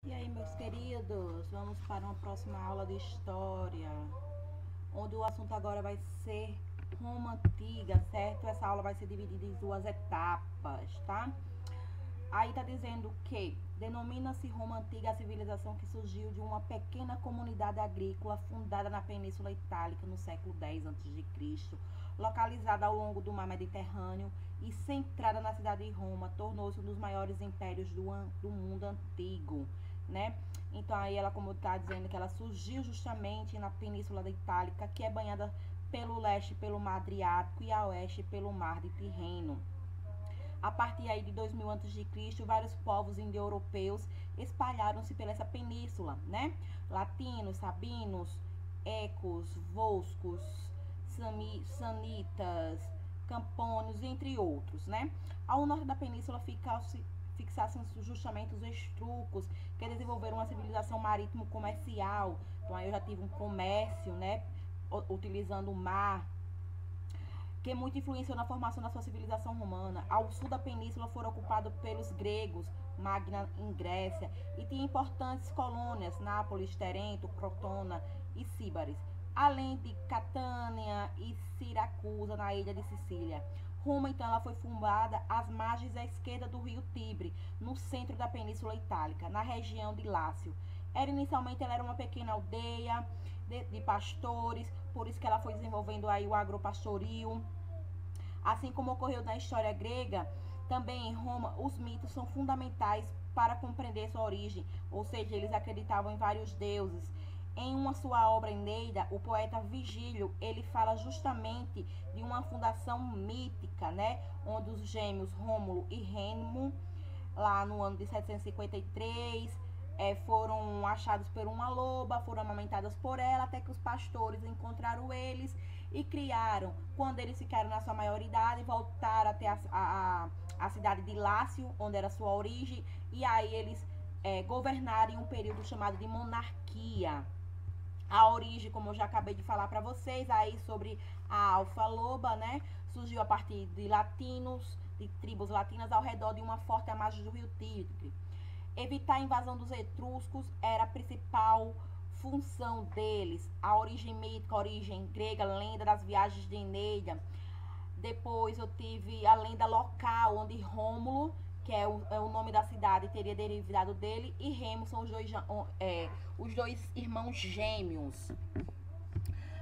E aí, meus queridos, vamos para uma próxima aula de história, onde o assunto agora vai ser Roma Antiga, certo? Essa aula vai ser dividida em duas etapas, tá? Aí tá dizendo que denomina-se Roma Antiga a civilização que surgiu de uma pequena comunidade agrícola fundada na Península Itálica no século X a.C., localizada ao longo do mar Mediterrâneo e centrada na cidade de Roma, tornou-se um dos maiores impérios do mundo antigo, né? Então aí ela, como está dizendo, que ela surgiu justamente na Península da Itálica, que é banhada pelo leste pelo Mar Adriático e a oeste pelo Mar de Tirreno. A partir aí de 2000 a.C., vários povos indo-europeus espalharam-se pela essa península, né? Latinos, sabinos, ecos, volscos, sanitas, campônios, entre outros, né? Ao norte da península fixassem justamente os estrucos, que desenvolveram uma civilização marítimo-comercial. Então aí eu já tive um comércio, né? Utilizando o mar, que muito influenciou na formação da sua civilização romana. Ao sul da península foram ocupados pelos gregos, Magna em Grécia, e tinha importantes colônias, Nápoles, Terento, Crotona e Síbaris, além de Catânia e Siracusa, na ilha de Sicília. Roma, então, ela foi fundada às margens à esquerda do rio Tibre, no centro da Península Itálica, na região de Lácio. Inicialmente ela era uma pequena aldeia de pastores, por isso que ela foi desenvolvendo aí o agropastoril. Assim como ocorreu na história grega, também em Roma, os mitos são fundamentais para compreender sua origem, ou seja, eles acreditavam em vários deuses. Em uma sua obra Eneida, o poeta Vigílio, ele fala justamente de uma fundação mítica, né, onde os gêmeos Rômulo e Remo, lá no ano de 753, foram achados por uma loba, foram amamentadas por ela, até que os pastores encontraram eles e criaram. Quando eles ficaram na sua maioridade, voltaram até a cidade de Lácio, onde era a sua origem, e aí eles governaram em um período chamado de monarquia. A origem, como eu já acabei de falar para vocês, aí sobre a alfa-loba, né? Surgiu a partir de latinos, de tribos latinas ao redor de uma forte margem do rio Tigre. Evitar a invasão dos etruscos era a principal função deles. A origem mítica, a origem grega, a lenda das viagens de Eneida. Depois eu tive a lenda local, onde Rômulo, que é o nome da cidade, teria derivado dele, e Remo são os dois irmãos gêmeos.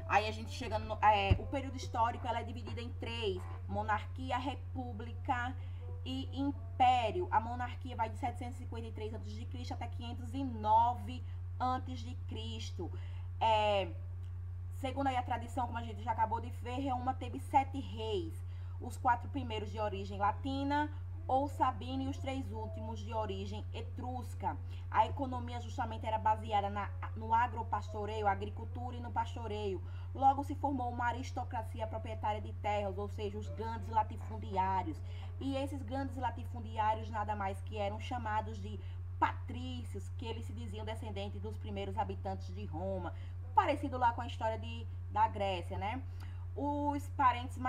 Aí a gente chega no o período histórico, ela é dividida em três: monarquia, república e império. A monarquia vai de 753 a.C. até 509 a.C. Segundo aí a tradição, como a gente já acabou de ver, Roma teve 7 reis. Os 4 primeiros de origem latina ou sabina e os 3 últimos de origem etrusca. A economia justamente era baseada no agropastoreio, agricultura e no pastoreio. Logo se formou uma aristocracia proprietária de terras, ou seja, os grandes latifundiários. E esses grandes latifundiários nada mais que eram chamados de patrícios, que eles se diziam descendentes dos primeiros habitantes de Roma, parecido lá com a história da Grécia, né? Os parentes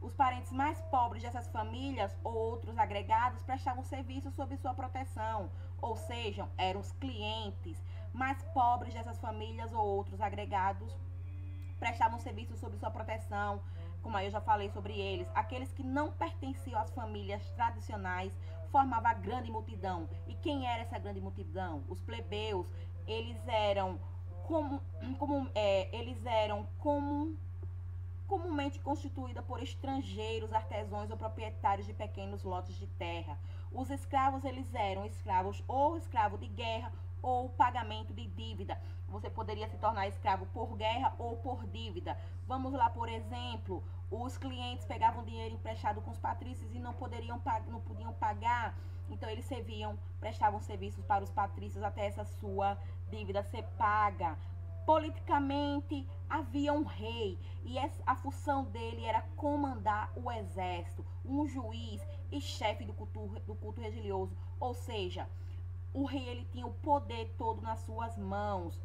os parentes mais pobres dessas famílias ou outros agregados prestavam serviço sob sua proteção, ou seja, eram os clientes mais pobres dessas famílias ou outros agregados prestavam serviço sob sua proteção, como aí eu já falei sobre eles. Aqueles que não pertenciam às famílias tradicionais formavam a grande multidão. E quem era essa grande multidão? Os plebeus. Eles eram comumente constituída por estrangeiros, artesãos ou proprietários de pequenos lotes de terra. Os escravos, eles eram escravos ou escravo de guerra ou pagamento de dívida. Você poderia se tornar escravo por guerra ou por dívida. Vamos lá, por exemplo, os clientes pegavam dinheiro emprestado com os patrícios e não podiam pagar, então eles prestavam serviços para os patrícios até essa sua dívida ser paga. Politicamente havia um rei e a função dele era comandar o exército, um juiz e chefe do culto religioso, ou seja, o rei ele tinha o poder todo nas suas mãos.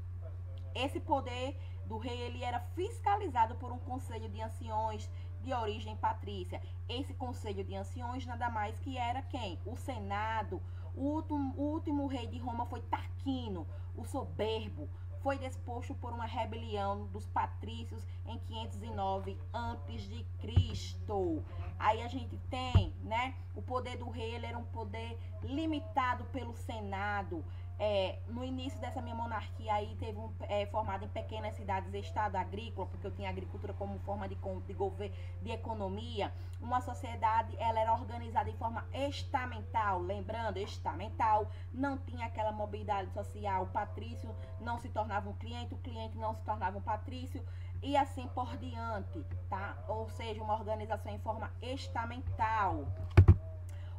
Esse poder do rei ele era fiscalizado por um conselho de anciões de origem patrícia. Esse conselho de anciões nada mais que era quem? O Senado, O último rei de Roma foi Tarquino, o soberbo. Foi disposto por uma rebelião dos patrícios em 509 a.C. Aí a gente tem, né, o poder do rei, ele era um poder limitado pelo Senado. No início dessa minha monarquia aí teve formado em pequenas cidades estado agrícola, porque eu tinha agricultura como forma de governo, de economia. Uma sociedade, ela era organizada em forma estamental, lembrando, estamental, não tinha aquela mobilidade social, o patrício não se tornava um cliente, o cliente não se tornava um patrício, e assim por diante, tá? Ou seja, uma organização em forma estamental.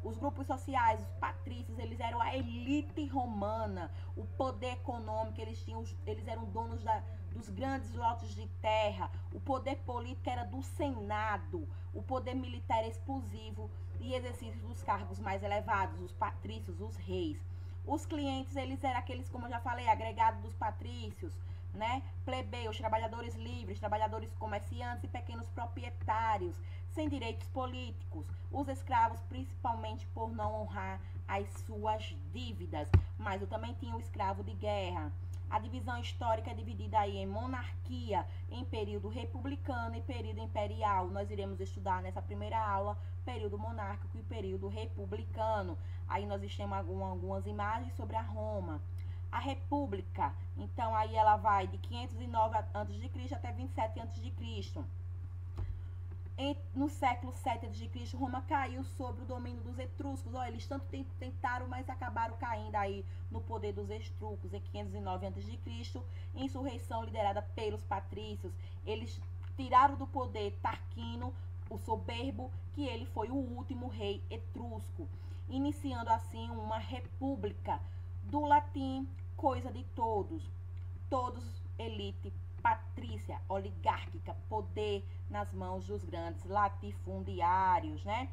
Os grupos sociais, os patrícios, eles eram a elite romana, o poder econômico, eles eram donos dos grandes lotes de terra, o poder político era do Senado, o poder militar era exclusivo e exercício dos cargos mais elevados, os patrícios, os reis. Os clientes, eles eram aqueles, como eu já falei, agregados dos patrícios, né? Plebeus, trabalhadores livres, trabalhadores comerciantes e pequenos proprietários, sem direitos políticos. Os escravos, principalmente por não honrar as suas dívidas. Mas eu também tinha o escravo de guerra. A divisão histórica é dividida aí em monarquia, em período republicano e período imperial. Nós iremos estudar nessa primeira aula período monárquico e período republicano. Aí nós temos algumas imagens sobre a Roma. A República, então aí ela vai de 509 a.C. até 27 a.C. No século 7 a.C., Roma caiu sob o domínio dos etruscos. Olha, eles tanto tentaram, mas acabaram caindo aí no poder dos etruscos. Em 509 a.C., insurreição liderada pelos patrícios. Eles tiraram do poder Tarquino, o soberbo, que ele foi o último rei etrusco, iniciando assim uma república, do latim coisa de todos, elite, patrícia, oligárquica, poder nas mãos dos grandes latifundiários, né?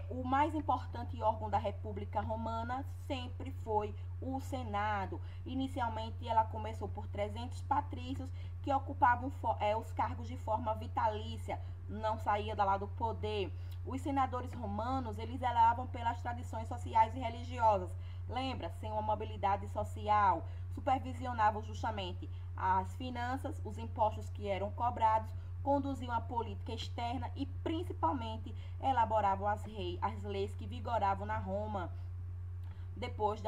O mais importante órgão da República Romana sempre foi o Senado. Inicialmente ela começou por 300 patrícios que ocupavam os cargos de forma vitalícia, não saía da lá do poder. Os senadores romanos, eles zelavam pelas tradições sociais e religiosas. Lembra, sem uma mobilidade social, supervisionavam justamente as finanças, os impostos que eram cobrados, conduziam a política externa e, principalmente, elaboravam as leis que vigoravam na Roma, depois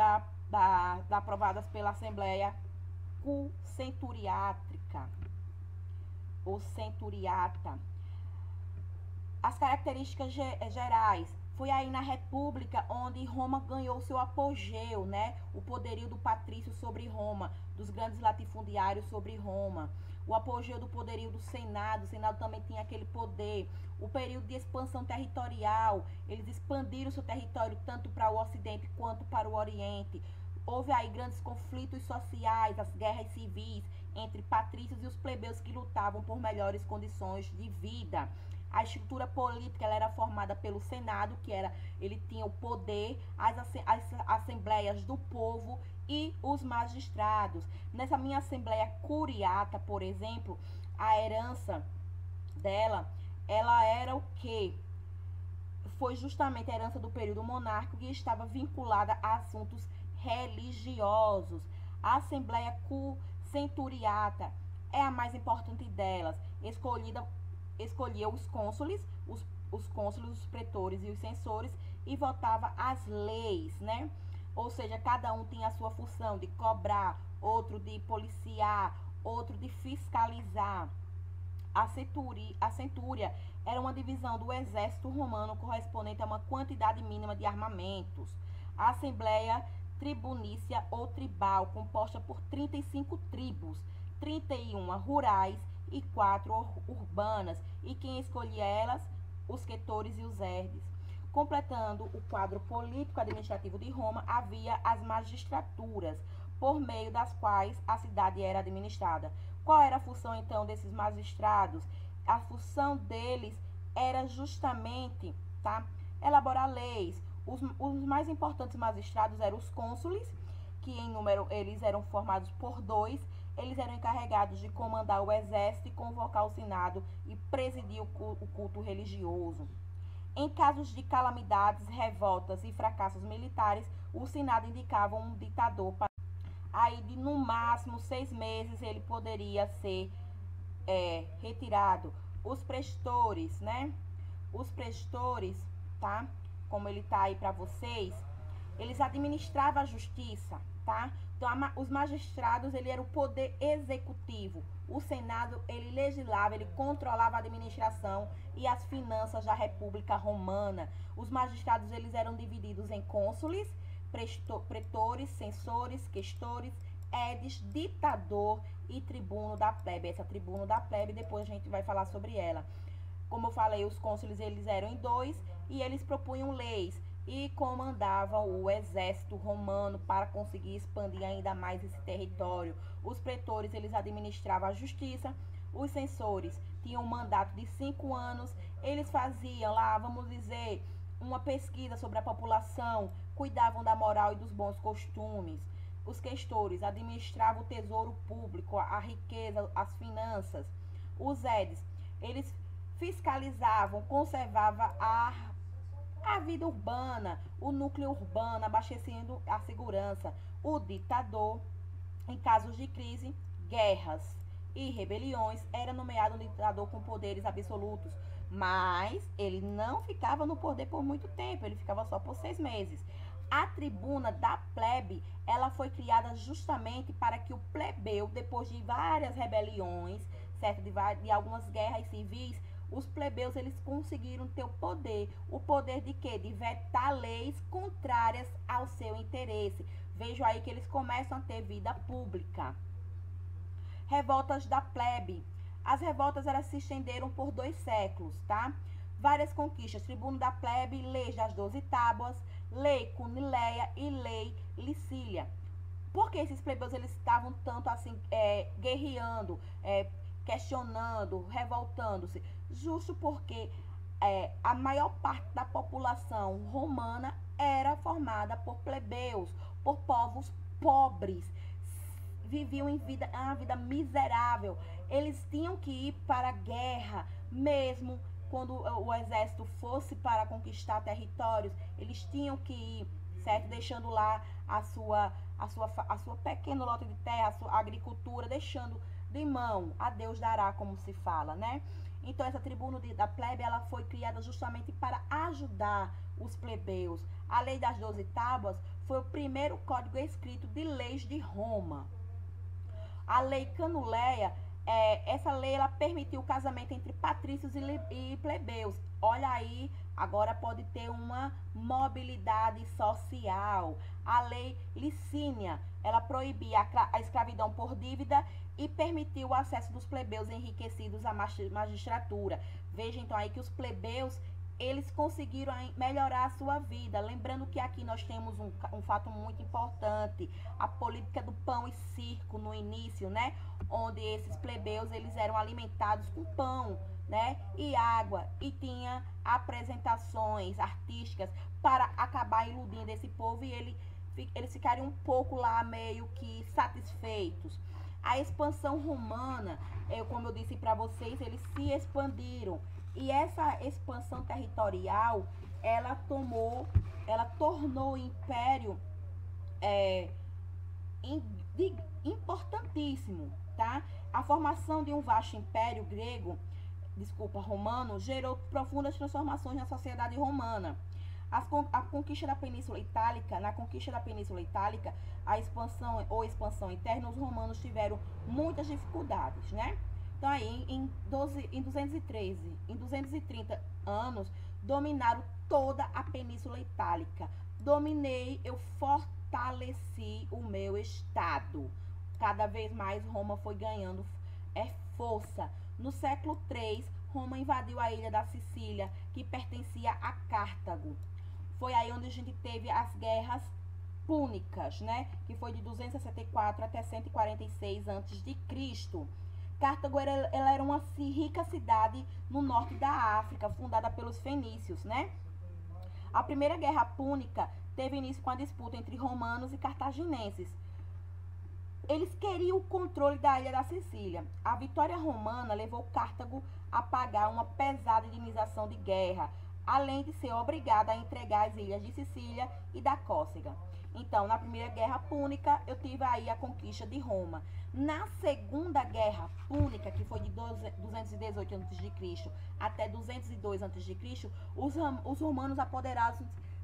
aprovadas pela Assembleia Centuriátrica, ou Centuriata. As características gerais. Foi aí na República onde Roma ganhou seu apogeu, né? O poderio do patrício sobre Roma, dos grandes latifundiários sobre Roma. O apogeu do poderio do Senado. O Senado também tinha aquele poder. O período de expansão territorial. Eles expandiram seu território tanto para o Ocidente quanto para o Oriente. Houve aí grandes conflitos sociais, as guerras civis entre patrícios e os plebeus que lutavam por melhores condições de vida. A estrutura política ela era formada pelo Senado, ele tinha o poder, as assembleias do povo e os magistrados. Nessa minha assembleia curiata, por exemplo, a herança dela, ela era o quê? Foi justamente a herança do período monárquico e estava vinculada a assuntos religiosos. A assembleia centuriata é a mais importante delas, escolhia os cônsules, os pretores e os censores e votava as leis, né? Ou seja, cada um tinha a sua função de cobrar, outro de policiar, outro de fiscalizar. A centúria era uma divisão do exército romano correspondente a uma quantidade mínima de armamentos. A assembleia tribunícia ou tribal, composta por 35 tribos, 31 rurais e 4 urbanas, e quem escolhia elas? Os quetores e os herdes. Completando o quadro político-administrativo de Roma, havia as magistraturas, por meio das quais a cidade era administrada. Qual era a função, então, desses magistrados? A função deles era justamente, tá, elaborar leis. Os mais importantes magistrados eram os cônsules, que em número eles eram formados por 2. Eles eram encarregados de comandar o exército e convocar o Senado e presidir o culto religioso. Em casos de calamidades, revoltas e fracassos militares, o Senado indicava um ditador. Aí, de no máximo 6 meses, ele poderia ser retirado. Os prestores, né? Os prestores, tá? Como ele tá aí para vocês, eles administravam a justiça, tá? Então, os magistrados, ele era o poder executivo. O Senado, ele legislava, ele controlava a administração e as finanças da República Romana. Os magistrados, eles eram divididos em cônsules, pretores, censores, questores, edes, ditador e tribuno da plebe. Essa tribuno da plebe, depois a gente vai falar sobre ela. Como eu falei, os cônsules, eles eram em 2 e eles propunham leis e comandavam o exército romano para conseguir expandir ainda mais esse território. Os pretores, eles administravam a justiça. Os censores tinham um mandato de 5 anos. Eles faziam lá, vamos dizer, uma pesquisa sobre a população, cuidavam da moral e dos bons costumes. Os questores administravam o tesouro público, a riqueza, as finanças. Os edes, eles fiscalizavam, conservavam a vida urbana, o núcleo urbano, abastecendo a segurança. O ditador, em casos de crise, guerras e rebeliões, era nomeado um ditador com poderes absolutos, mas ele não ficava no poder por muito tempo, ele ficava só por 6 meses. A tribuna da plebe, ela foi criada justamente para que o plebeu, depois de várias rebeliões, certo? De algumas guerras civis, os plebeus, eles conseguiram ter o poder de quê? De vetar leis contrárias ao seu interesse. Vejo aí que eles começam a ter vida pública. Revoltas da plebe. As revoltas, elas se estenderam por 2 séculos, tá? Várias conquistas, tribuno da plebe, leis das 12 tábuas, lei Cunileia e lei Licília. Por que esses plebeus, eles estavam tanto assim, guerreando, questionando, revoltando-se? Justo porque a maior parte da população romana era formada por plebeus, por povos pobres, viviam uma vida miserável. Eles tinham que ir para a guerra, mesmo quando o exército fosse para conquistar territórios, eles tinham que ir, certo? Deixando lá a sua pequeno lote de terra, a sua agricultura, deixando de mão, a Deus dará, como se fala, né? Então, essa tribuna da plebe, ela foi criada justamente para ajudar os plebeus. A lei das 12 tábuas foi o primeiro código escrito de leis de Roma. A lei Canuleia, essa lei, ela permitiu o casamento entre patrícios e plebeus. Olha aí, agora pode ter uma mobilidade social. A lei Licínia, ela proibia a escravidão por dívida e permitiu o acesso dos plebeus enriquecidos à magistratura. Veja então aí que os plebeus, eles conseguiram melhorar a sua vida. Lembrando que aqui nós temos um fato muito importante, a política do pão e circo no início, né? Onde esses plebeus, eles eram alimentados com pão, né? E água, e tinha apresentações artísticas para acabar iludindo esse povo e eles ficariam um pouco lá meio que satisfeitos. A expansão romana, como eu disse para vocês, eles se expandiram. E essa expansão territorial, ela tornou o império importantíssimo, tá? A formação de um vasto império romano, gerou profundas transformações na sociedade romana. Na conquista da Península Itálica, a expansão interna, os romanos tiveram muitas dificuldades, né? Então, aí, em 230 anos, dominaram toda a Península Itálica. Eu fortaleci o meu estado. Cada vez mais, Roma foi ganhando força. No século III, Roma invadiu a ilha da Sicília, que pertencia a Cartago. Foi aí onde a gente teve as guerras púnicas, né? Que foi de 264 até 146 a.C. Cartago ela era uma rica cidade no norte da África, fundada pelos fenícios, né? A primeira guerra púnica teve início com a disputa entre romanos e cartaginenses. Eles queriam o controle da ilha da Sicília. A vitória romana levou Cartago a pagar uma pesada indenização de guerra, além de ser obrigada a entregar as ilhas de Sicília e da Córcega. Então, na Primeira Guerra Púnica, eu tive aí a conquista de Roma. Na Segunda Guerra Púnica, que foi de 218 a.C. até 202 a.C., os romanos apoderaram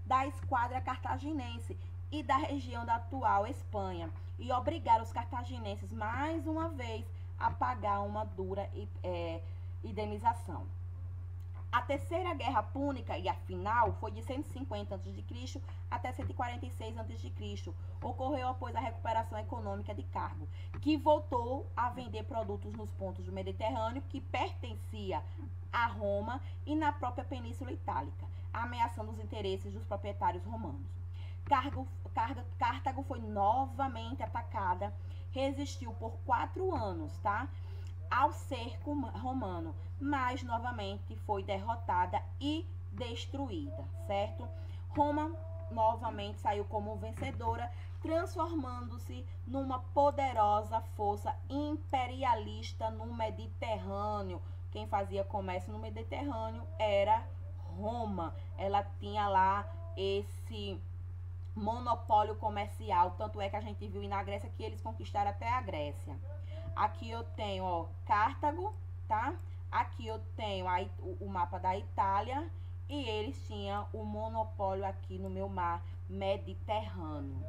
da esquadra cartaginense e da região da atual Espanha e obrigaram os cartaginenses, mais uma vez, a pagar uma dura indenização. A Terceira Guerra Púnica, e a final, foi de 150 a.C. até 146 a.C. Ocorreu após a recuperação econômica de Cartago, que voltou a vender produtos nos pontos do Mediterrâneo, que pertencia a Roma e na própria Península Itálica, ameaçando os interesses dos proprietários romanos. Cartago foi novamente atacada, resistiu por 4 anos, tá? Ao cerco romano, mas novamente foi derrotada e destruída, certo? Roma novamente saiu como vencedora, transformando-se numa poderosa força imperialista no Mediterrâneo. Quem fazia comércio no Mediterrâneo era Roma. Ela tinha lá esse monopólio comercial, tanto é que a gente viu na Grécia que eles conquistaram até a Grécia. Aqui eu tenho, ó, Cartago, tá? Aqui eu tenho o mapa da Itália e eles tinham o monopólio aqui no meu mar Mediterrâneo.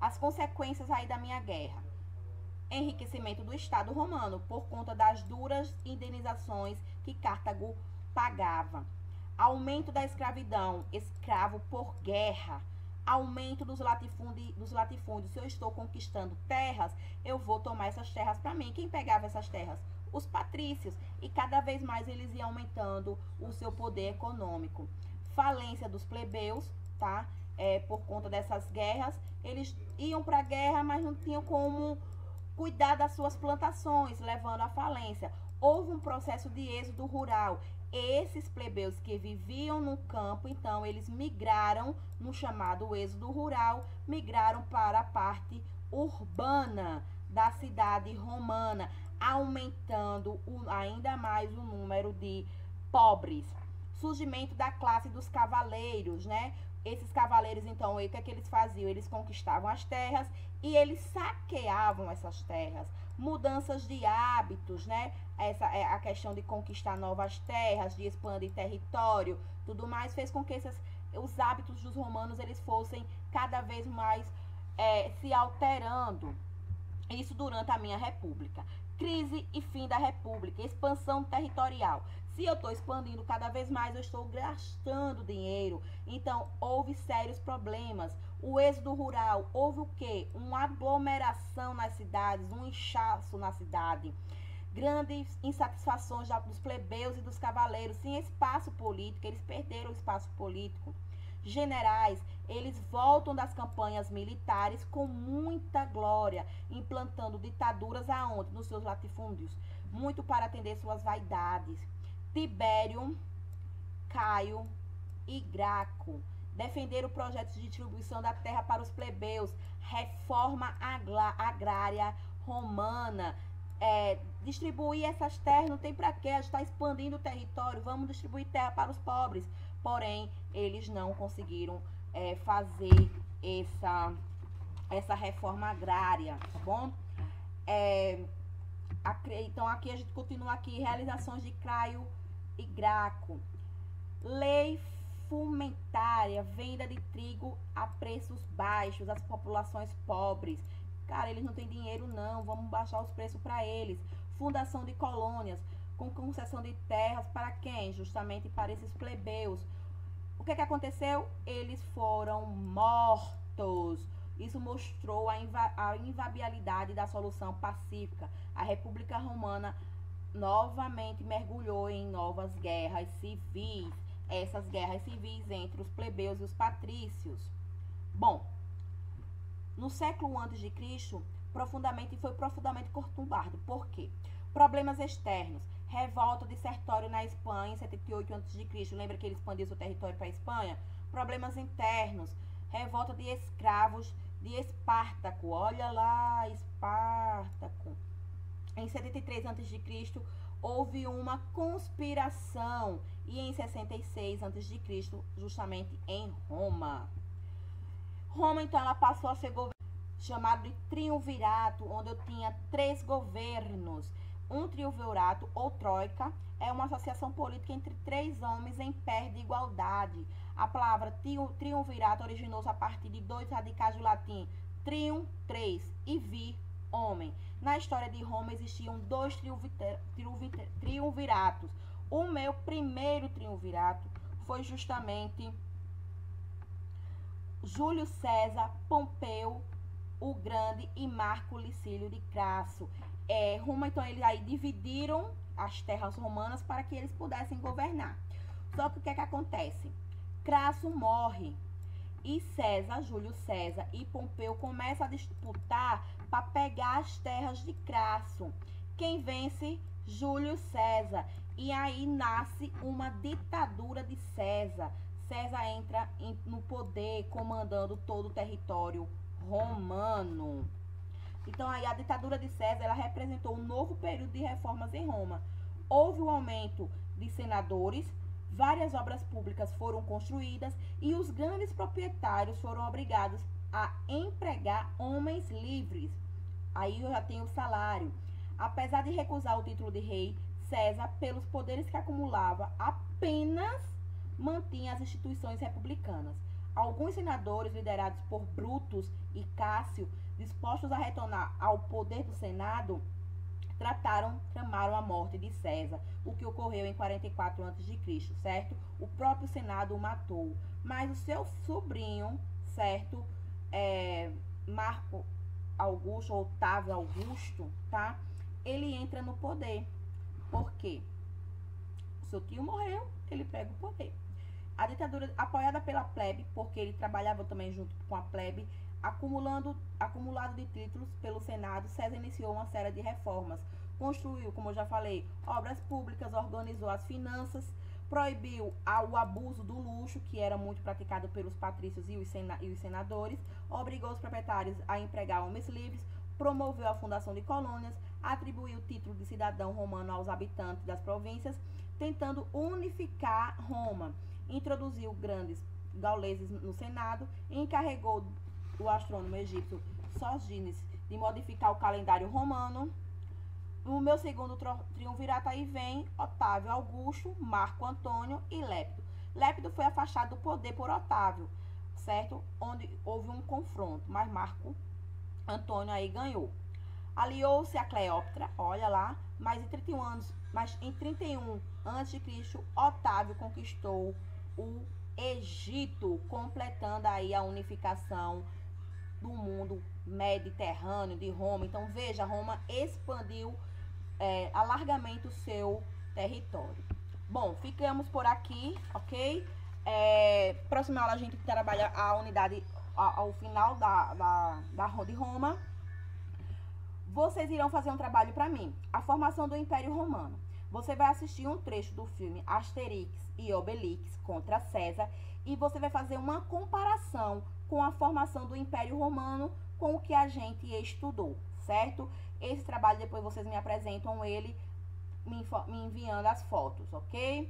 As consequências aí da minha guerra. Enriquecimento do Estado romano por conta das duras indenizações que Cartago pagava. Aumento da escravidão, escravo por guerra. Aumento dos latifúndios. Se eu estou conquistando terras, eu vou tomar essas terras para mim. Quem pegava essas terras? Os patrícios. E cada vez mais eles iam aumentando o seu poder econômico. Falência dos plebeus, tá? Por conta dessas guerras. Eles iam para a guerra, mas não tinham como cuidar das suas plantações, levando à falência. Houve um processo de êxodo rural. Esses plebeus que viviam no campo, então, eles migraram, no chamado êxodo rural, migraram para a parte urbana da cidade romana, aumentando ainda mais o número de pobres. Surgimento da classe dos cavaleiros, né? Esses cavaleiros, então, o que é que eles faziam? Eles conquistavam as terras e eles saqueavam essas terras. Mudanças de hábitos, né? Essa é a questão de conquistar novas terras, de expandir território, tudo mais, fez com que os hábitos dos romanos eles fossem cada vez mais se alterando. Isso durante a minha república. Crise e fim da república, expansão territorial. Se eu estou expandindo cada vez mais, eu estou gastando dinheiro. Então, houve sérios problemas. O êxodo rural, houve o quê? Uma aglomeração nas cidades, um inchaço na cidade. Grandes insatisfações dos plebeus e dos cavaleiros, sem espaço político, eles perderam o espaço político. Generais, eles voltam das campanhas militares com muita glória, implantando ditaduras aonde? Nos seus latifúndios, muito para atender suas vaidades. Tibério, Caio e Graco defenderam projetos de distribuição da terra para os plebeus, reforma agrária romana. Distribuir essas terras não tem para quê, a gente está expandindo o território, vamos distribuir terra para os pobres. Porém, eles não conseguiram fazer essa reforma agrária, tá bom? Então, aqui a gente continua aqui, realizações de Caio e Graco. Lei fumentária, venda de trigo a preços baixos às populações pobres. Cara, eles não têm dinheiro não, vamos baixar os preços para eles. Fundação de colônias, com concessão de terras para quem? Justamente para esses plebeus. O que aconteceu? Eles foram mortos. Isso mostrou a inviabilidade da solução pacífica. A República Romana novamente mergulhou em novas guerras civis. Essas guerras civis entre os plebeus e os patrícios. Bom, no século a.C., foi profundamente conturbado. Por quê? Problemas externos. Revolta de Sertório na Espanha em 78 a.C. Lembra que ele expandiu seu território para a Espanha? Problemas internos. Revolta de escravos de Espartaco. Olha lá, Espartaco. Em 73 a.C., houve uma conspiração. E em 66 a.C., justamente em Roma. Roma, então, ela passou a ser chamado de triunvirato, onde eu tinha 3 governos. Um triunvirato ou troika é uma associação política entre 3 homens em pé de igualdade. A palavra triunvirato originou-se a partir de 2 radicais do latim trium, 3 e vi, homem. Na história de Roma existiam 2 triunviratos. O meu primeiro triunvirato foi justamente Júlio César, Pompeu o Grande e Marco Licínio de Crasso. Roma, então, eles aí dividiram as terras romanas para que eles pudessem governar. Só que o que é que acontece? Crasso morre e César, Júlio César e Pompeu começam a disputar para pegar as terras de Crasso. Quem vence? Júlio César. E aí nasce uma ditadura de César. César entra no poder, comandando todo o território romano. Então, aí a ditadura de César, ela representou um novo período de reformas em Roma. Houve um aumento de senadores, várias obras públicas foram construídas e os grandes proprietários foram obrigados a empregar homens livres. Aí eu já tenho o salário. Apesar de recusar o título de rei, César, pelos poderes que acumulava, apenas mantinha as instituições republicanas. Alguns senadores, liderados por Brutus e Cássio, dispostos a retornar ao poder do Senado, tramaram a morte de César, o que ocorreu em 44 a.C., certo? O próprio Senado o matou, mas o seu sobrinho, certo? Marco Augusto, Otávio Augusto, tá? Ele entra no poder. Por quê? O seu tio morreu, ele pega o poder. A ditadura, apoiada pela plebe, porque ele trabalhava também junto com a plebe, acumulado de títulos pelo Senado, César iniciou uma série de reformas. Construiu, como eu já falei, obras públicas, organizou as finanças, proibiu o abuso do luxo, que era muito praticado pelos patrícios e os senadores, obrigou os proprietários a empregar homens livres, promoveu a fundação de colônias, atribuiu o título de cidadão romano aos habitantes das províncias, tentando unificar Roma. Introduziu grandes gauleses no Senado, encarregou o astrônomo egípcio Sóstenes de modificar o calendário romano. No meu segundo triunvirato aí vem Otávio Augusto, Marco Antônio e Lépido. Lépido foi afastado do poder por Otávio, certo? Onde houve um confronto, mas Marco Antônio aí ganhou. Aliou-se a Cleópatra, olha lá, mas em 31 a.C., Otávio conquistou o Egito, completando aí a unificação do mundo mediterrâneo de Roma. Então, veja, Roma expandiu largamente o seu território. Bom, ficamos por aqui, ok? Próxima aula a gente trabalha a unidade ao final de Roma. Vocês irão fazer um trabalho para mim, a formação do Império Romano. Você vai assistir um trecho do filme Asterix e Obelix contra César e você vai fazer uma comparação com a formação do Império Romano com o que a gente estudou, certo? Esse trabalho depois vocês me apresentam ele me enviando as fotos, ok?